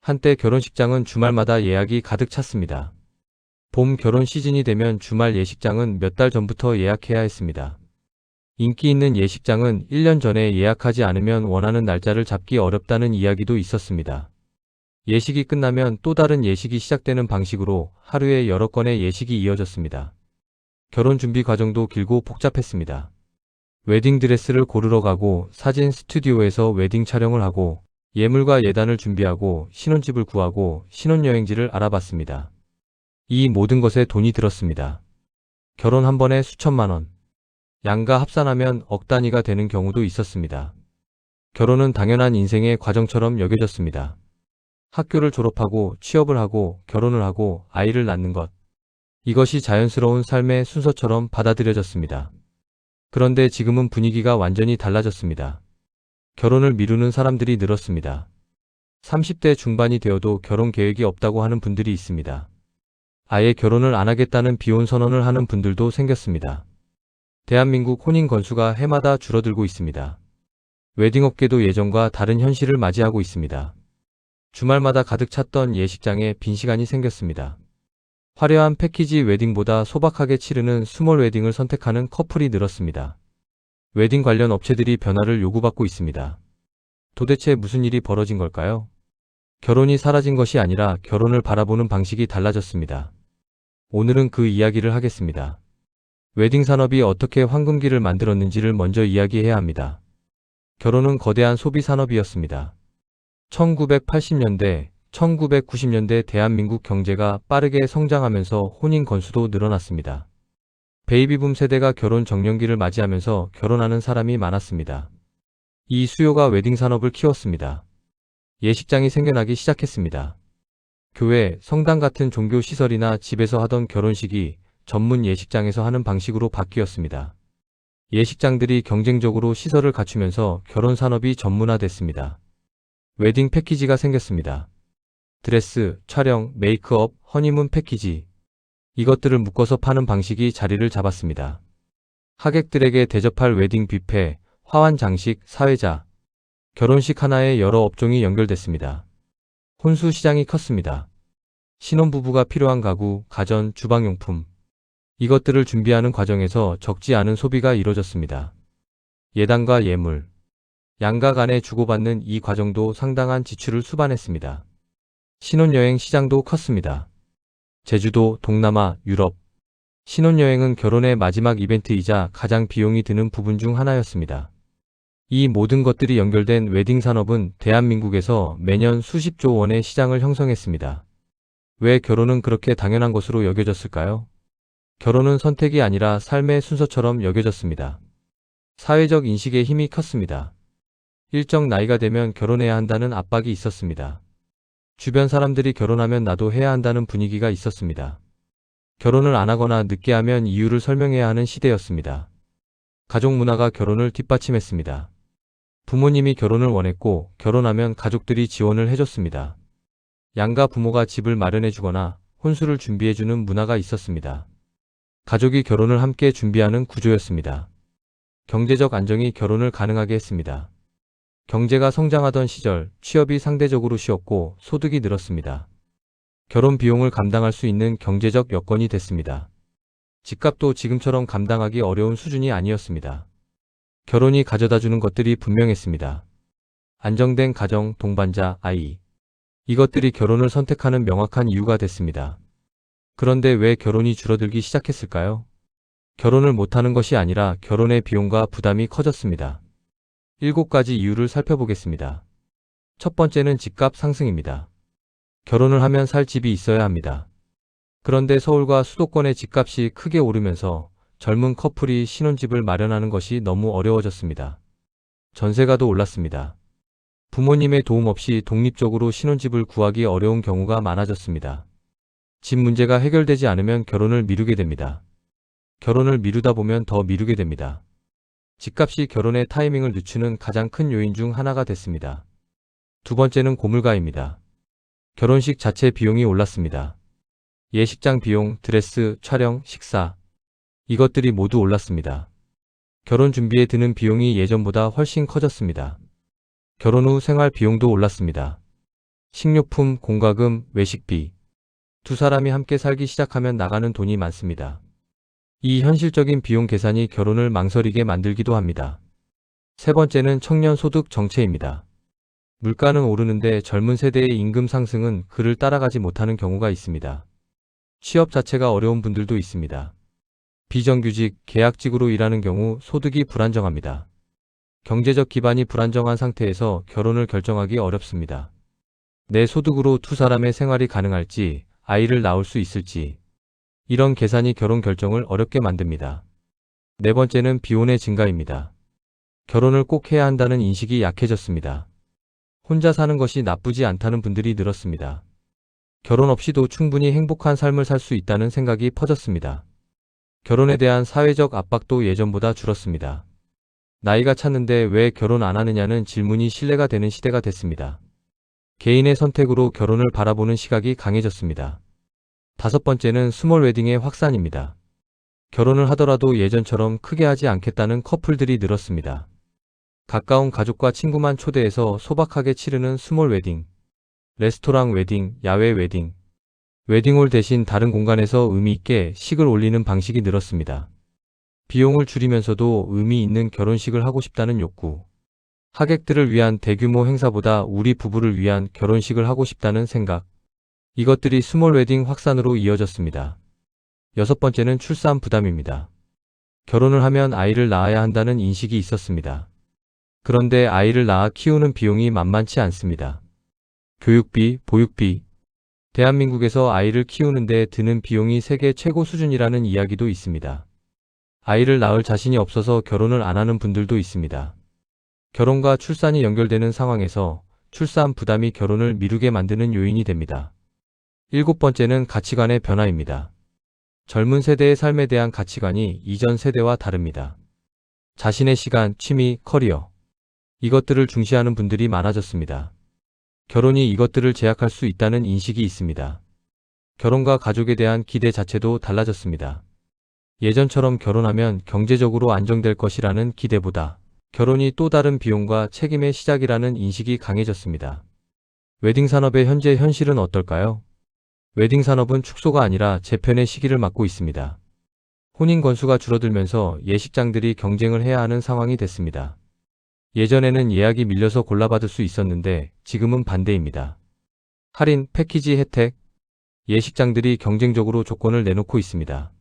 한때 결혼식장은 주말마다 예약이 가득 찼습니다. 봄 결혼 시즌이 되면 주말 예식장은 몇 달 전부터 예약해야 했습니다. 인기 있는 예식장은 1년 전에 예약하지 않으면 원하는 날짜를 잡기 어렵다는 이야기도 있었습니다. 예식이 끝나면 또 다른 예식이 시작되는 방식으로 하루에 여러 건의 예식이 이어졌습니다. 결혼 준비 과정도 길고 복잡했습니다. 웨딩드레스를 고르러 가고 사진 스튜디오에서 웨딩 촬영을 하고 예물과 예단을 준비하고 신혼집을 구하고 신혼여행지를 알아봤습니다. 이 모든 것에 돈이 들었습니다. 결혼 한 번에 수천만 원. 양가 합산하면 억 단위가 되는 경우도 있었습니다. 결혼은 당연한 인생의 과정처럼 여겨졌습니다. 학교를 졸업하고 취업을 하고 결혼을 하고 아이를 낳는 것. 이것이 자연스러운 삶의 순서처럼 받아들여졌습니다. 그런데 지금은 분위기가 완전히 달라졌습니다. 결혼을 미루는 사람들이 늘었습니다. 30대 중반이 되어도 결혼 계획이 없다고 하는 분들이 있습니다. 아예 결혼을 안 하겠다는 비혼 선언을 하는 분들도 생겼습니다. 대한민국 혼인 건수가 해마다 줄어들고 있습니다. 웨딩업계도 예전과 다른 현실을 맞이하고 있습니다. 주말마다 가득 찼던 예식장에 빈 시간이 생겼습니다. 화려한 패키지 웨딩보다 소박하게 치르는 스몰 웨딩을 선택하는 커플이 늘었습니다. 웨딩 관련 업체들이 변화를 요구받고 있습니다. 도대체 무슨 일이 벌어진 걸까요? 결혼이 사라진 것이 아니라 결혼을 바라보는 방식이 달라졌습니다. 오늘은 그 이야기를 하겠습니다. 웨딩 산업이 어떻게 황금기를 만들었는지를 먼저 이야기해야 합니다. 결혼은 거대한 소비 산업이었습니다. 1980년대, 1990년대 대한민국 경제가 빠르게 성장하면서 혼인 건수도 늘어났습니다. 베이비붐 세대가 결혼 정년기를 맞이하면서 결혼하는 사람이 많았습니다. 이 수요가 웨딩 산업을 키웠습니다. 예식장이 생겨나기 시작했습니다. 교회, 성당 같은 종교 시설이나 집에서 하던 결혼식이 전문 예식장에서 하는 방식으로 바뀌었습니다. 예식장들이 경쟁적으로 시설을 갖추면서 결혼 산업이 전문화됐습니다. 웨딩 패키지가 생겼습니다. 드레스, 촬영, 메이크업, 허니문 패키지. 이것들을 묶어서 파는 방식이 자리를 잡았습니다. 하객들에게 대접할 웨딩 뷔페, 화환 장식, 사회자. 결혼식 하나에 여러 업종이 연결됐습니다. 혼수 시장이 컸습니다. 신혼부부가 필요한 가구, 가전, 주방용품. 이것들을 준비하는 과정에서 적지 않은 소비가 이뤄졌습니다. 예단과 예물. 양가 간에 주고받는 이 과정도 상당한 지출을 수반했습니다. 신혼여행 시장도 컸습니다. 제주도, 동남아, 유럽. 신혼여행은 결혼의 마지막 이벤트이자 가장 비용이 드는 부분 중 하나였습니다. 이 모든 것들이 연결된 웨딩 산업은 대한민국에서 매년 수십조 원의 시장을 형성했습니다. 왜 결혼은 그렇게 당연한 것으로 여겨졌을까요? 결혼은 선택이 아니라 삶의 순서처럼 여겨졌습니다. 사회적 인식의 힘이 컸습니다. 일정 나이가 되면 결혼해야 한다는 압박이 있었습니다. 주변 사람들이 결혼하면 나도 해야 한다는 분위기가 있었습니다. 결혼을 안 하거나 늦게 하면 이유를 설명해야 하는 시대였습니다. 가족 문화가 결혼을 뒷받침했습니다. 부모님이 결혼을 원했고 결혼하면 가족들이 지원을 해줬습니다. 양가 부모가 집을 마련해주거나 혼수를 준비해주는 문화가 있었습니다. 가족이 결혼을 함께 준비하는 구조였습니다. 경제적 안정이 결혼을 가능하게 했습니다. 경제가 성장하던 시절 취업이 상대적으로 쉬웠고 소득이 늘었습니다. 결혼 비용을 감당할 수 있는 경제적 여건이 됐습니다. 집값도 지금처럼 감당하기 어려운 수준이 아니었습니다. 결혼이 가져다주는 것들이 분명했습니다. 안정된 가정, 동반자, 아이. 이것들이 결혼을 선택하는 명확한 이유가 됐습니다. 그런데 왜 결혼이 줄어들기 시작했을까요? 결혼을 못하는 것이 아니라 결혼의 비용과 부담이 커졌습니다. 7가지 이유를 살펴보겠습니다. 첫 번째는 집값 상승입니다. 결혼을 하면 살 집이 있어야 합니다. 그런데 서울과 수도권의 집값이 크게 오르면서 젊은 커플이 신혼집을 마련하는 것이 너무 어려워졌습니다. 전세가도 올랐습니다. 부모님의 도움 없이 독립적으로 신혼집을 구하기 어려운 경우가 많아졌습니다. 집 문제가 해결되지 않으면 결혼을 미루게 됩니다. 결혼을 미루다 보면 더 미루게 됩니다. 집값이 결혼의 타이밍을 늦추는 가장 큰 요인 중 하나가 됐습니다. 두 번째는 고물가입니다. 결혼식 자체 비용이 올랐습니다. 예식장 비용, 드레스, 촬영, 식사. 이것들이 모두 올랐습니다. 결혼 준비에 드는 비용이 예전보다 훨씬 커졌습니다. 결혼 후 생활 비용도 올랐습니다. 식료품, 공과금, 외식비. 두 사람이 함께 살기 시작하면 나가는 돈이 많습니다. 이 현실적인 비용 계산이 결혼을 망설이게 만들기도 합니다. 세 번째는 청년 소득 정체입니다. 물가는 오르는데 젊은 세대의 임금 상승은 그를 따라가지 못하는 경우가 있습니다. 취업 자체가 어려운 분들도 있습니다. 비정규직, 계약직으로 일하는 경우 소득이 불안정합니다. 경제적 기반이 불안정한 상태에서 결혼을 결정하기 어렵습니다. 내 소득으로 두 사람의 생활이 가능할지, 아이를 낳을 수 있을지, 이런 계산이 결혼 결정을 어렵게 만듭니다. 네 번째는 비혼의 증가입니다. 결혼을 꼭 해야 한다는 인식이 약해졌습니다. 혼자 사는 것이 나쁘지 않다는 분들이 늘었습니다. 결혼 없이도 충분히 행복한 삶을 살 수 있다는 생각이 퍼졌습니다. 결혼에 대한 사회적 압박도 예전보다 줄었습니다. 나이가 찼는데 왜 결혼 안 하느냐는 질문이 신뢰가 되는 시대가 됐습니다. 개인의 선택으로 결혼을 바라보는 시각이 강해졌습니다. 다섯 번째는 스몰 웨딩의 확산입니다. 결혼을 하더라도 예전처럼 크게 하지 않겠다는 커플들이 늘었습니다. 가까운 가족과 친구만 초대해서 소박하게 치르는 스몰 웨딩, 레스토랑 웨딩, 야외 웨딩, 웨딩홀 대신 다른 공간에서 의미 있게 식을 올리는 방식이 늘었습니다. 비용을 줄이면서도 의미 있는 결혼식을 하고 싶다는 욕구, 하객들을 위한 대규모 행사보다 우리 부부를 위한 결혼식을 하고 싶다는 생각, 이것들이 스몰 웨딩 확산으로 이어졌습니다. 여섯 번째는 출산 부담입니다. 결혼을 하면 아이를 낳아야 한다는 인식이 있었습니다. 그런데 아이를 낳아 키우는 비용이 만만치 않습니다. 교육비, 보육비. 대한민국에서 아이를 키우는데 드는 비용이 세계 최고 수준이라는 이야기도 있습니다. 아이를 낳을 자신이 없어서 결혼을 안 하는 분들도 있습니다. 결혼과 출산이 연결되는 상황에서 출산 부담이 결혼을 미루게 만드는 요인이 됩니다. 일곱 번째는 가치관의 변화입니다. 젊은 세대의 삶에 대한 가치관이 이전 세대와 다릅니다. 자신의 시간, 취미, 커리어, 이것들을 중시하는 분들이 많아졌습니다. 결혼이 이것들을 제약할 수 있다는 인식이 있습니다. 결혼과 가족에 대한 기대 자체도 달라졌습니다. 예전처럼 결혼하면 경제적으로 안정될 것이라는 기대보다 결혼이 또 다른 비용과 책임의 시작이라는 인식이 강해졌습니다. 웨딩 산업의 현재 현실은 어떨까요? 웨딩 산업은 축소가 아니라 재편의 시기를 맞고 있습니다. 혼인 건수가 줄어들면서 예식장들이 경쟁을 해야 하는 상황이 됐습니다. 예전에는 예약이 밀려서 골라받을 수 있었는데 지금은 반대입니다. 할인, 패키지 혜택, 예식장들이 경쟁적으로 조건을 내놓고 있습니다.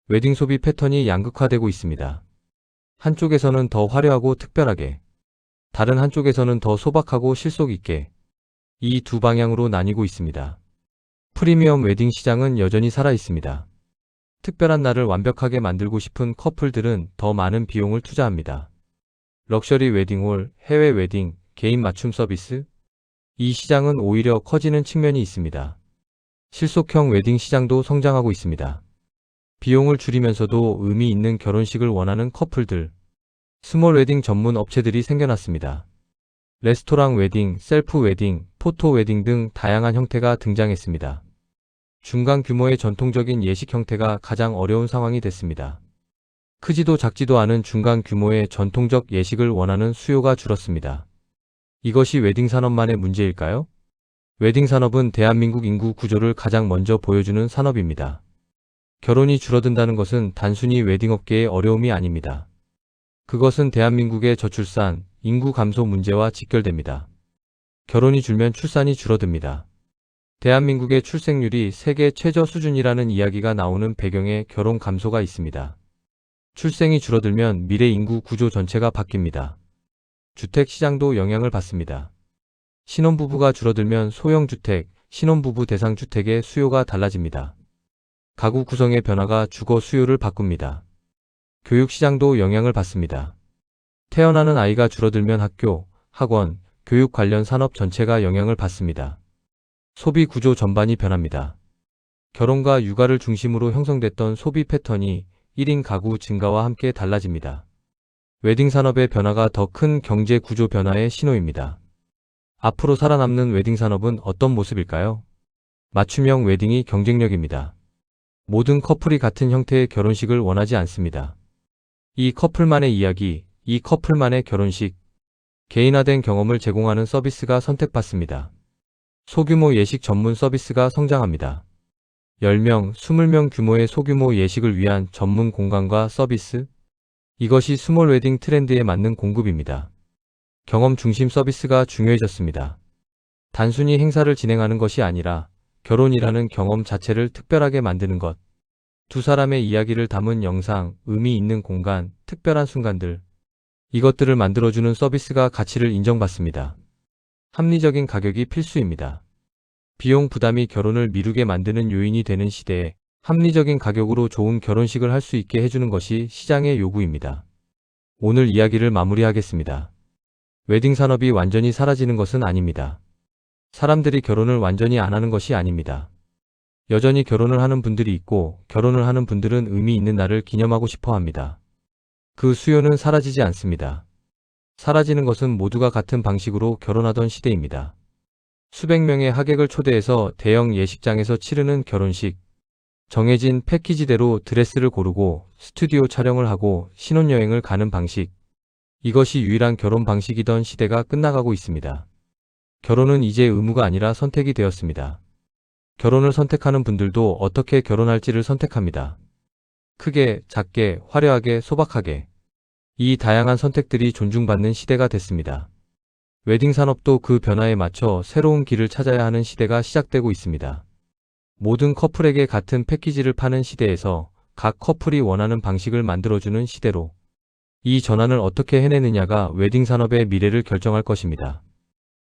웨딩 소비 패턴이 양극화되고 있습니다. 한쪽에서는 더 화려하고 특별하게, 다른 한쪽에서는 더 소박하고 실속 있게, 이 두 방향으로 나뉘고 있습니다. 프리미엄 웨딩 시장은 여전히 살아 있습니다. 특별한 날을 완벽하게 만들고 싶은 커플들은 더 많은 비용을 투자합니다. 럭셔리 웨딩홀, 해외 웨딩, 개인 맞춤 서비스? 이 시장은 오히려 커지는 측면이 있습니다. 실속형 웨딩 시장도 성장하고 있습니다. 비용을 줄이면서도 의미 있는 결혼식을 원하는 커플들, 스몰 웨딩 전문 업체들이 생겨났습니다. 레스토랑 웨딩, 셀프 웨딩, 포토 웨딩 등 다양한 형태가 등장했습니다. 중간 규모의 전통적인 예식 형태가 가장 어려운 상황이 됐습니다. 크지도 작지도 않은 중간 규모의 전통적 예식을 원하는 수요가 줄었습니다. 이것이 웨딩 산업만의 문제일까요? 웨딩 산업은 대한민국 인구 구조를 가장 먼저 보여주는 산업입니다. 결혼이 줄어든다는 것은 단순히 웨딩업계의 어려움이 아닙니다. 그것은 대한민국의 저출산, 인구 감소 문제와 직결됩니다. 결혼이 줄면 출산이 줄어듭니다. 대한민국의 출생률이 세계 최저 수준이라는 이야기가 나오는 배경에 결혼 감소가 있습니다. 출생이 줄어들면 미래 인구 구조 전체가 바뀝니다. 주택 시장도 영향을 받습니다. 신혼부부가 줄어들면 소형주택, 신혼부부 대상 주택의 수요가 달라집니다. 가구 구성의 변화가 주거 수요를 바꿉니다. 교육 시장도 영향을 받습니다. 태어나는 아이가 줄어들면 학교, 학원, 교육 관련 산업 전체가 영향을 받습니다. 소비 구조 전반이 변합니다. 결혼과 육아를 중심으로 형성됐던 소비 패턴이 1인 가구 증가와 함께 달라집니다. 웨딩 산업의 변화가 더 큰 경제 구조 변화의 신호입니다. 앞으로 살아남는 웨딩 산업은 어떤 모습일까요? 맞춤형 웨딩이 경쟁력입니다. 모든 커플이 같은 형태의 결혼식을 원하지 않습니다. 이 커플만의 이야기, 이 커플만의 결혼식, 개인화된 경험을 제공하는 서비스가 선택받습니다. 소규모 예식 전문 서비스가 성장합니다. 10명, 20명 규모의 소규모 예식을 위한 전문 공간과 서비스? 이것이 스몰 웨딩 트렌드에 맞는 공급입니다. 경험 중심 서비스가 중요해졌습니다. 단순히 행사를 진행하는 것이 아니라 결혼이라는 경험 자체를 특별하게 만드는 것. 두 사람의 이야기를 담은 영상, 의미 있는 공간, 특별한 순간들. 이것들을 만들어주는 서비스가 가치를 인정받습니다. 합리적인 가격이 필수입니다. 비용 부담이 결혼을 미루게 만드는 요인이 되는 시대에 합리적인 가격으로 좋은 결혼식을 할 수 있게 해주는 것이 시장의 요구입니다. 오늘 이야기를 마무리하겠습니다. 웨딩 산업이 완전히 사라지는 것은 아닙니다. 사람들이 결혼을 완전히 안 하는 것이 아닙니다. 여전히 결혼을 하는 분들이 있고 결혼을 하는 분들은 의미 있는 날을 기념하고 싶어 합니다. 그 수요는 사라지지 않습니다. 사라지는 것은 모두가 같은 방식으로 결혼하던 시대입니다. 수백 명의 하객을 초대해서 대형 예식장에서 치르는 결혼식. 정해진 패키지대로 드레스를 고르고 스튜디오 촬영을 하고 신혼여행을 가는 방식. 이것이 유일한 결혼 방식이던 시대가 끝나가고 있습니다. 결혼은 이제 의무가 아니라 선택이 되었습니다. 결혼을 선택하는 분들도 어떻게 결혼할지를 선택합니다. 크게, 작게, 화려하게, 소박하게. 이 다양한 선택들이 존중받는 시대가 됐습니다. 웨딩 산업도 그 변화에 맞춰 새로운 길을 찾아야 하는 시대가 시작되고 있습니다. 모든 커플에게 같은 패키지를 파는 시대에서 각 커플이 원하는 방식을 만들어주는 시대로 이 전환을 어떻게 해내느냐가 웨딩 산업의 미래를 결정할 것입니다.